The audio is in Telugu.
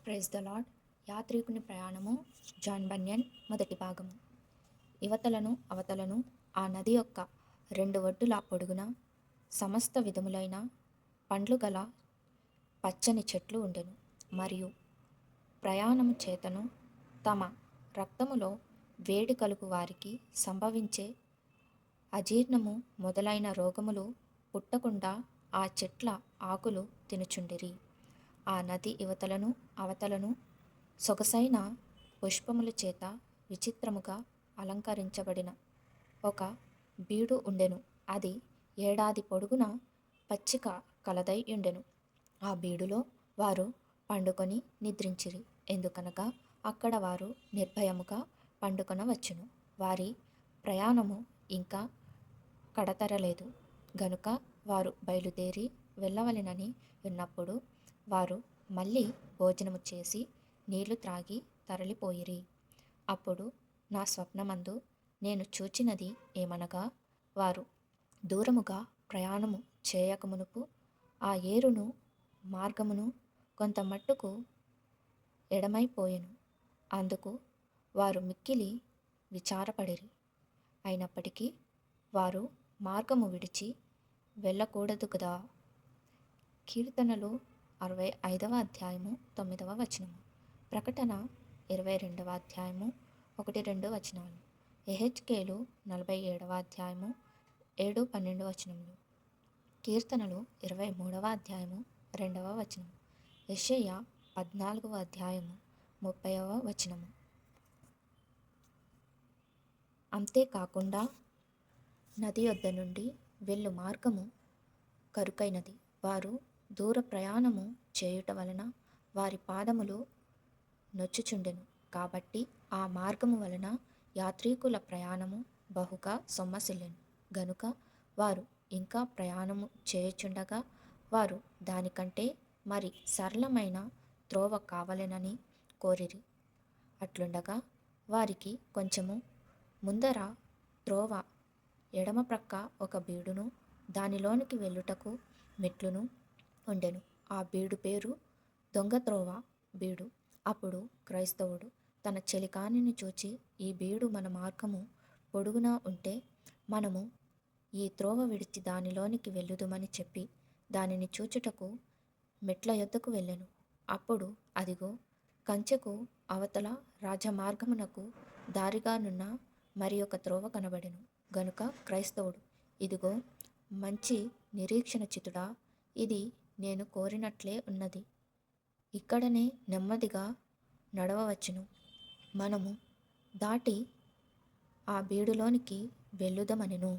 Praise the lord. యాత్రికుని ప్రయాణము, జాన్ బన్యన్. మొదటి భాగము. ఇవతలను అవతలను ఆ నది యొక్క రెండు ఒడ్డుల పొడుగున సమస్త విధములైన పండ్లు గల పచ్చని చెట్లు ఉండెను. మరియు ప్రయాణము చేతను తమ రక్తములో వేడి కలుగు వారికి సంభవించే అజీర్ణము మొదలైన రోగములు పుట్టకుండా ఆ చెట్ల ఆకులు తినుచుండిరి. ఆ నది ఇవతలను అవతలను సొగసైన పుష్పముల చేత విచిత్రముగా అలంకరించబడిన ఒక బీడు ఉండెను. అది ఏడాది పొడుగున పచ్చిక కలదై ఉండెను. ఆ బీడులో వారు పండుకొని నిద్రించిరి. ఎందుకనగా అక్కడ వారు నిర్భయముగా పండుకొనవచ్చును. వారి ప్రయాణము ఇంకా కడతరలేదు గనుక వారు బయలుదేరి వెళ్ళవలెనని ఉన్నప్పుడు వారు మళ్ళీ భోజనము చేసి నీళ్లు త్రాగి తరలిపోయిరి. అప్పుడు నా స్వప్నమందు నేను చూచినది ఏమనగా, వారు దూరముగా ప్రయాణము చేయకమునుపు ఆ ఏరును మార్గమును కొంత మట్టుకు ఎడమైపోయెను. అందుకు వారు మిక్కిలి విచారపడిరి. అయినప్పటికీ వారు మార్గము విడిచి వెళ్ళకూడదు కదా. కీర్తనలు 65వ అధ్యాయము 9వ వచనము. ప్రకటన 22వ అధ్యాయము 1-2 వచనాలు. యెహెజ్కేలు 47వ అధ్యాయము 7-12 వచనములు. కీర్తనలు 23వ అధ్యాయము 2వ వచనము. యెషయా 14వ అధ్యాయము 30వ వచనము. అంతేకాకుండా నది యొద్ద నుండి వెళ్ళు మార్గము కరుకైనది. వారు దూర ప్రయాణము చేయుట వలన వారి పాదములు నొచ్చుచుండెను. కాబట్టి ఆ మార్గము వలన యాత్రికుల ప్రయాణము బహుగా సొమ్మసిల్లెను. గనుక వారు ఇంకా ప్రయాణము చేయుచుండగా వారు దానికంటే మరి సరళమైన త్రోవ కావలెనని కోరిరి. అట్లుండగా వారికి కొంచెము ముందర త్రోవ ఎడమ ప్రక్క ఒక బీడును దానిలోనికి వెళ్ళుటకు మెట్లును ఉండెను. ఆ బీడు పేరు దొంగ త్రోవ బీడు. అప్పుడు క్రైస్తవుడు తన చెలికానిని చూచి, ఈ బీడు మన మార్గము పొడుగునా ఉంటే మనము ఈ త్రోవ విడిచి దానిలోనికి వెళ్ళుదుమని చెప్పి దానిని చూచుటకు మెట్ల యొద్దకు వెళ్ళెను. అప్పుడు అదిగో, కంచెకు అవతల రాజమార్గమునకు దారిగానున్న మరి ఒక త్రోవ కనబడెను. గనుక క్రైస్తవుడు, ఇదిగో మంచి నిరీక్షణ చితుడా, ఇది నేను కోరినట్లే ఉన్నది. ఇక్కడనే నెమ్మదిగా నడవవచ్చును. మనము దాటి ఆ బీడులోనికి వెళ్ళుదమనెను.